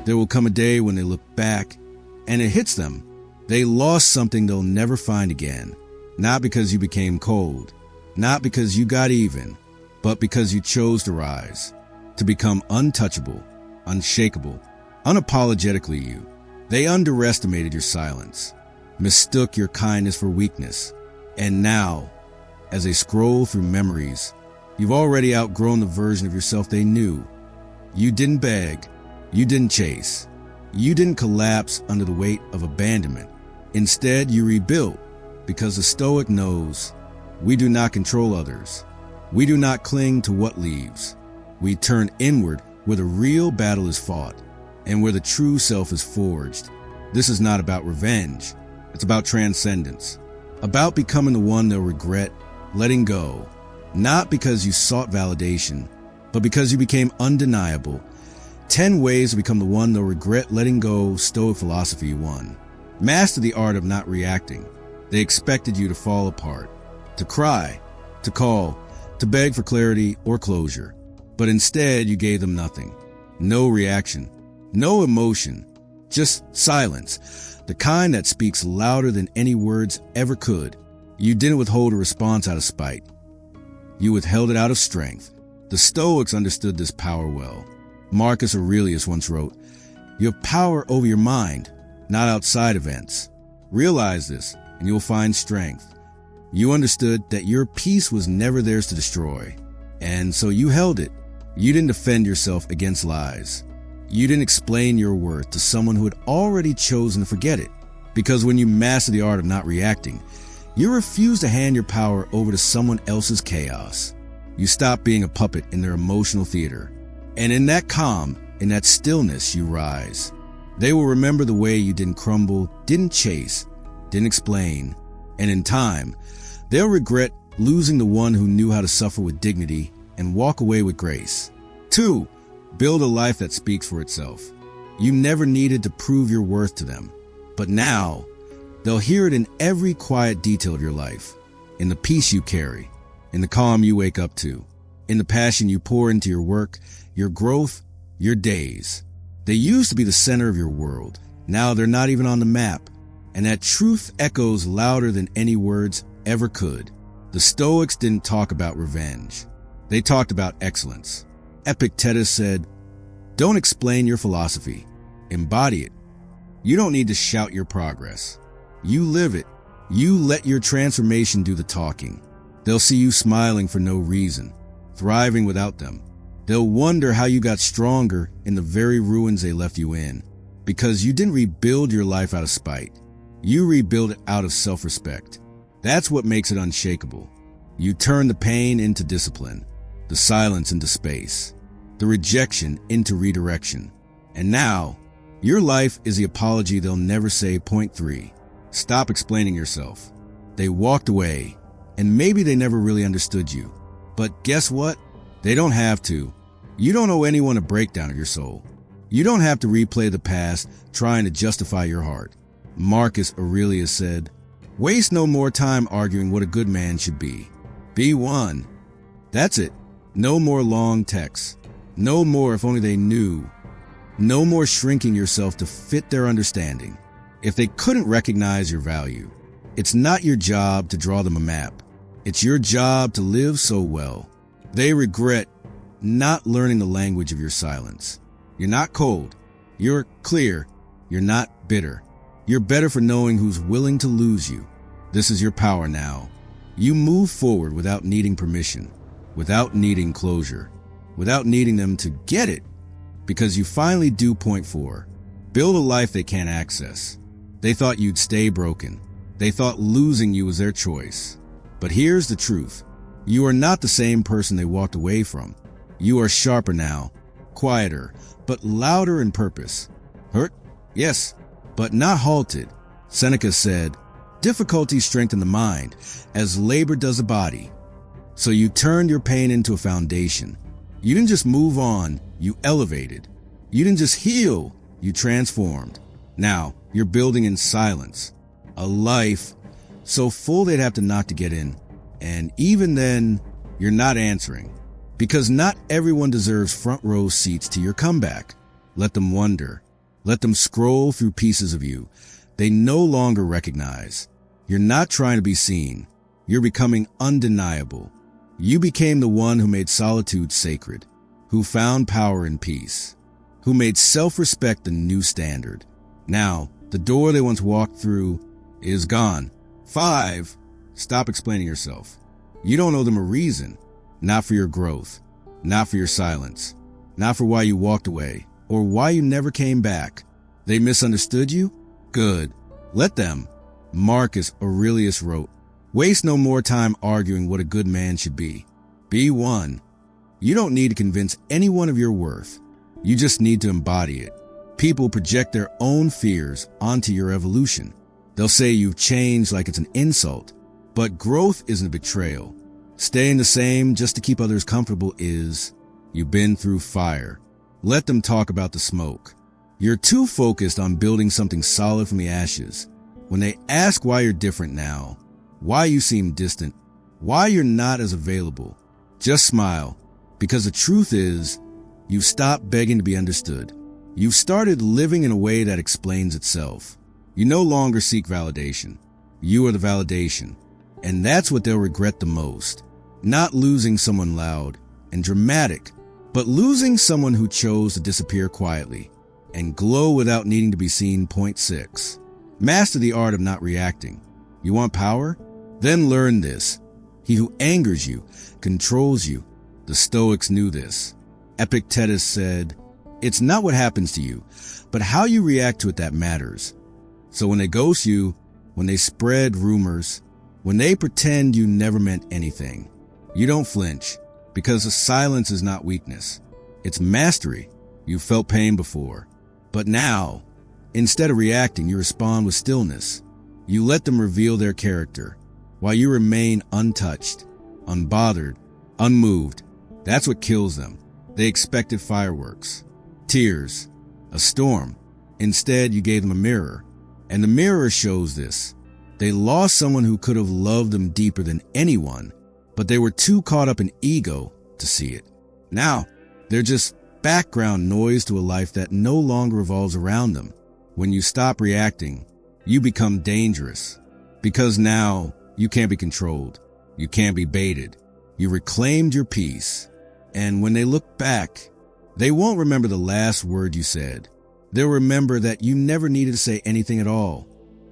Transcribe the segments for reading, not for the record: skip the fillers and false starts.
There will come a day when they look back and it hits them. They lost something they'll never find again. Not because you became cold, not because you got even, but because you chose to rise, to become untouchable, unshakable, unapologetically you. They underestimated your silence, mistook your kindness for weakness. And now, as they scroll through memories, you've already outgrown the version of yourself they knew. You didn't beg, you didn't chase, you didn't collapse under the weight of abandonment. Instead, you rebuilt, because the Stoic knows we do not control others. We do not cling to what leaves. We turn inward where the real battle is fought and where the true self is forged. This is not about revenge. It's about transcendence, about becoming the one they'll regret letting go, not because you sought validation, but because you became undeniable. 10 ways to become the one they'll regret letting go. Stoic philosophy 1. Master the art of not reacting. They expected you to fall apart, to cry, to call, to beg for clarity or closure. But instead, you gave them nothing. No reaction, no emotion, just silence, the kind that speaks louder than any words ever could. You didn't withhold a response out of spite. You withheld it out of strength. The Stoics understood this power well. Marcus Aurelius once wrote, "You have power over your mind, not outside events. Realize this, and you'll find strength." You understood that your peace was never theirs to destroy, and so you held it. You didn't defend yourself against lies. You didn't explain your worth to someone who had already chosen to forget it. Because when you master the art of not reacting, you refuse to hand your power over to someone else's chaos. You stop being a puppet in their emotional theater. And in that calm, in that stillness, you rise. They will remember the way you didn't crumble, didn't chase, didn't explain. And in time, they'll regret losing the one who knew how to suffer with dignity and walk away with grace. 2. Build a life that speaks for itself. You never needed to prove your worth to them. But now, they'll hear it in every quiet detail of your life. In the peace you carry, in the calm you wake up to, in the passion you pour into your work, your growth, your days. They used to be the center of your world. Now they're not even on the map. And that truth echoes louder than any words ever could. The Stoics didn't talk about revenge. They talked about excellence. Epictetus said, "Don't explain your philosophy. Embody it. You don't need to shout your progress. You live it. You let your transformation do the talking. They'll see you smiling for no reason, thriving without them. They'll wonder how you got stronger in the very ruins they left you in, because you didn't rebuild your life out of spite. You rebuild it out of self-respect. That's what makes it unshakable. You turn the pain into discipline, the silence into space, the rejection into redirection. And now, your life is the apology they'll never say. Point 3. Stop explaining yourself. They walked away, and maybe they never really understood you. But guess what? They don't have to. You don't owe anyone a breakdown of your soul. You don't have to replay the past trying to justify your heart. Marcus Aurelius said, "Waste no more time arguing what a good man should be. Be one." That's it. No more long texts. No more if only they knew. No more shrinking yourself to fit their understanding. If they couldn't recognize your value, it's not your job to draw them a map. It's your job to live so well. They regret not learning the language of your silence. You're not cold. You're clear. You're not bitter. You're better for knowing who's willing to lose you. This is your power now. You move forward without needing permission, without needing closure, without needing them to get it, because you finally do. Point 4. Build a life they can't access. They thought you'd stay broken. They thought losing you was their choice. But here's the truth. You are not the same person they walked away from. You are sharper now, quieter, but louder in purpose. Hurt? Yes, but not halted. Seneca said, "Difficulties strengthen the mind, as labor does the body." So you turned your pain into a foundation. You didn't just move on, you elevated. You didn't just heal, you transformed. Now, you're building in silence. A life so full they'd have to knock to get in. And even then, you're not answering. Because not everyone deserves front row seats to your comeback. Let them wonder. Let them scroll through pieces of you they no longer recognize. You're not trying to be seen. You're becoming undeniable. You became the one who made solitude sacred, who found power in peace, who made self-respect the new standard. Now, the door they once walked through is gone. 5. Stop explaining yourself. You don't owe them a reason. Not for your growth, not for your silence, not for why you walked away, or why you never came back. They misunderstood you? Good. Let them. Marcus Aurelius wrote, "Waste no more time arguing what a good man should be. Be one." You don't need to convince anyone of your worth. You just need to embody it. People project their own fears onto your evolution. They'll say you've changed like it's an insult, but growth isn't a betrayal. Staying the same just to keep others comfortable is. You've been through fire. Let them talk about the smoke. You're too focused on building something solid from the ashes. When they ask why you're different now, why you seem distant, why you're not as available, just smile, because the truth is, you've stopped begging to be understood. You've started living in a way that explains itself. You no longer seek validation. You are the validation. And that's what they'll regret the most. Not losing someone loud and dramatic, but losing someone who chose to disappear quietly and glow without needing to be seen. Point 6. Master the art of not reacting. You want power? Then learn this. He who angers you controls you. The Stoics knew this. Epictetus said, "It's not what happens to you, but how you react to it that matters." So when they ghost you, when they spread rumors, when they pretend you never meant anything, you don't flinch, because the silence is not weakness. It's mastery. You felt pain before. But now, instead of reacting, you respond with stillness. You let them reveal their character, while you remain untouched, unbothered, unmoved. That's what kills them. They expected fireworks, tears, a storm. Instead, you gave them a mirror, and the mirror shows this. They lost someone who could have loved them deeper than anyone, but they were too caught up in ego to see it. Now, they're just background noise to a life that no longer revolves around them. When you stop reacting, you become dangerous, because now you can't be controlled. You can't be baited. You reclaimed your peace. And when they look back, they won't remember the last word you said. They'll remember that you never needed to say anything at all.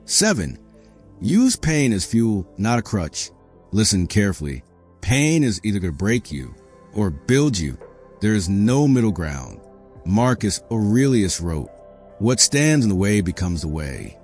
7. Use pain as fuel, not a crutch. Listen carefully. Pain is either going to break you or build you. There is no middle ground. Marcus Aurelius wrote, "What stands in the way becomes the way."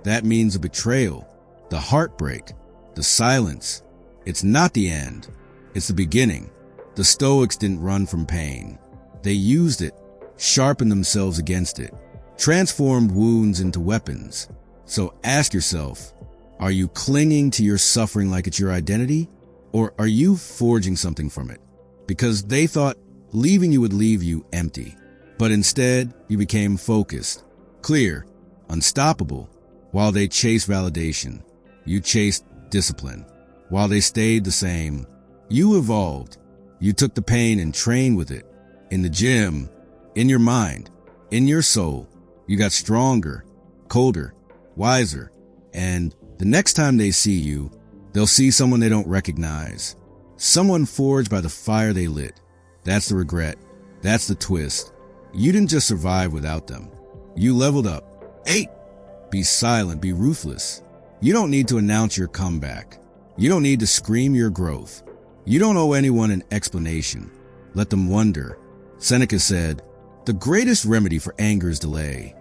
That means the betrayal, the heartbreak, the silence. It's not the end. It's the beginning. The Stoics didn't run from pain. They used it, sharpened themselves against it, transformed wounds into weapons. So ask yourself, are you clinging to your suffering like it's your identity? Or are you forging something from it? Because they thought leaving you would leave you empty. But instead, you became focused, clear, unstoppable. While they chased validation, you chased discipline. While they stayed the same, you evolved. You took the pain and trained with it. In the gym, in your mind, in your soul, you got stronger, colder, wiser. And the next time they see you, they'll see someone they don't recognize. Someone forged by the fire they lit. That's the regret. That's the twist. You didn't just survive without them. You leveled up. 8. Be silent, be ruthless. You don't need to announce your comeback. You don't need to scream your growth. You don't owe anyone an explanation. Let them wonder. Seneca said, "The greatest remedy for anger is delay.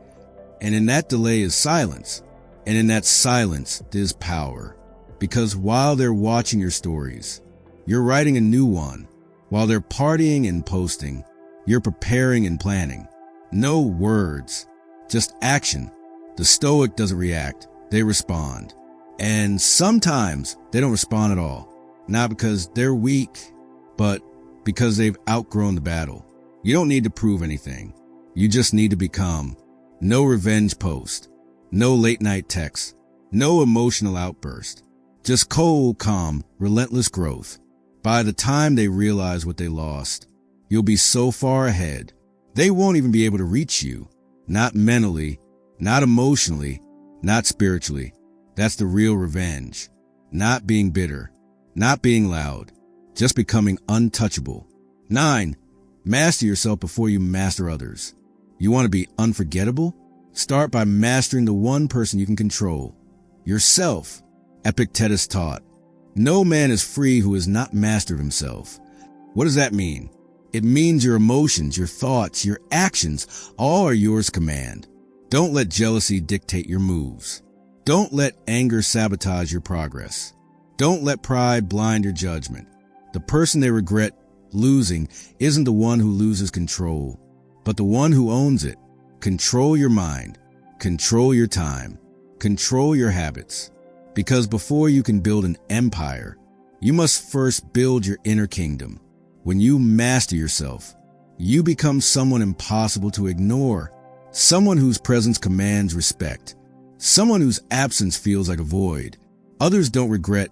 And in that delay is silence. And in that silence, there's power. Because while they're watching your stories, you're writing a new one. While they're partying and posting, you're preparing and planning. No words, just action. The Stoic doesn't react, they respond. And sometimes they don't respond at all. Not because they're weak, but because they've outgrown the battle. You don't need to prove anything. You just need to become. No revenge post. No late night text. No emotional outburst. Just cold, calm, relentless growth. By the time they realize what they lost, you'll be so far ahead, they won't even be able to reach you. not mentally, not emotionally, not spiritually. That's the real revenge. Not being bitter, not being loud, just becoming untouchable. 9. Master yourself before you master others. You want to be unforgettable? Start by mastering the one person you can control, yourself. Epictetus taught, no man is free who is not master of himself. What does that mean? It means your emotions, your thoughts, your actions, all are yours to command. Don't let jealousy dictate your moves. Don't let anger sabotage your progress. Don't let pride blind your judgment. The person they regret losing isn't the one who loses control, but the one who owns it. Control your mind. Control your time. Control your habits. Because before you can build an empire, you must first build your inner kingdom. When you master yourself, you become someone impossible to ignore, someone whose presence commands respect, someone whose absence feels like a void. Others don't regret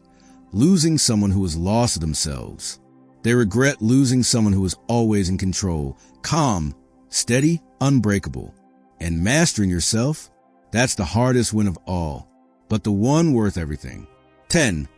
losing someone who is lost to themselves. They regret losing someone who is always in control, calm, steady, unbreakable. And mastering yourself, that's the hardest win of all, but the one worth everything. 10.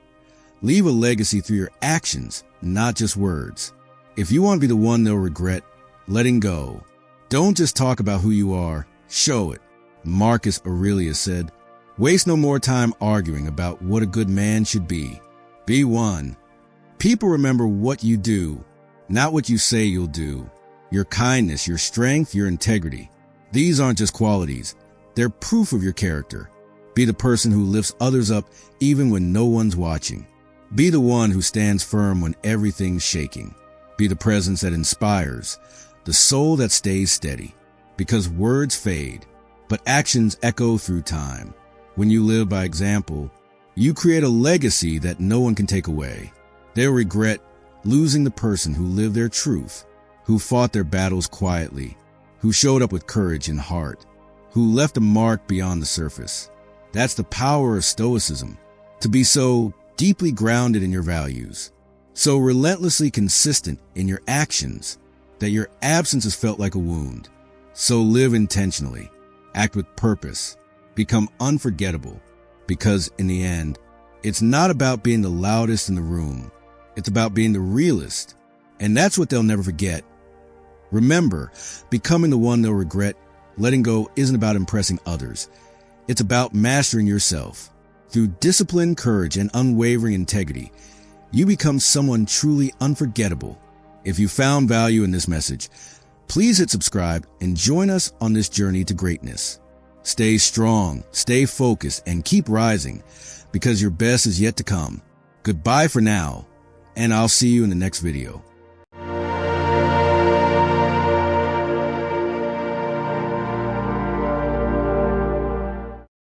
Leave a legacy through your actions, not just words. If you want to be the one they'll regret letting go, don't just talk about who you are, show it. Marcus Aurelius said, waste no more time arguing about what a good man should be. Be one. People remember what you do, not what you say you'll do. Your kindness, your strength, your integrity. These aren't just qualities. They're proof of your character. Be the person who lifts others up even when no one's watching. Be the one who stands firm when everything's shaking. Be the presence that inspires, the soul that stays steady. Because words fade, but actions echo through time. When you live by example, you create a legacy that no one can take away. They'll regret losing the person who lived their truth, who fought their battles quietly, who showed up with courage and heart, who left a mark beyond the surface. That's the power of Stoicism, to be so deeply grounded in your values, so relentlessly consistent in your actions that your absence is felt like a wound. So live intentionally, act with purpose, become unforgettable, because in the end, it's not about being the loudest in the room. It's about being the realest, and that's what they'll never forget. Remember, becoming the one they'll regret letting go isn't about impressing others. It's about mastering yourself. Through discipline, courage, and unwavering integrity, you become someone truly unforgettable. If you found value in this message, please hit subscribe and join us on this journey to greatness. Stay strong, stay focused, and keep rising, because your best is yet to come. Goodbye for now, and I'll see you in the next video.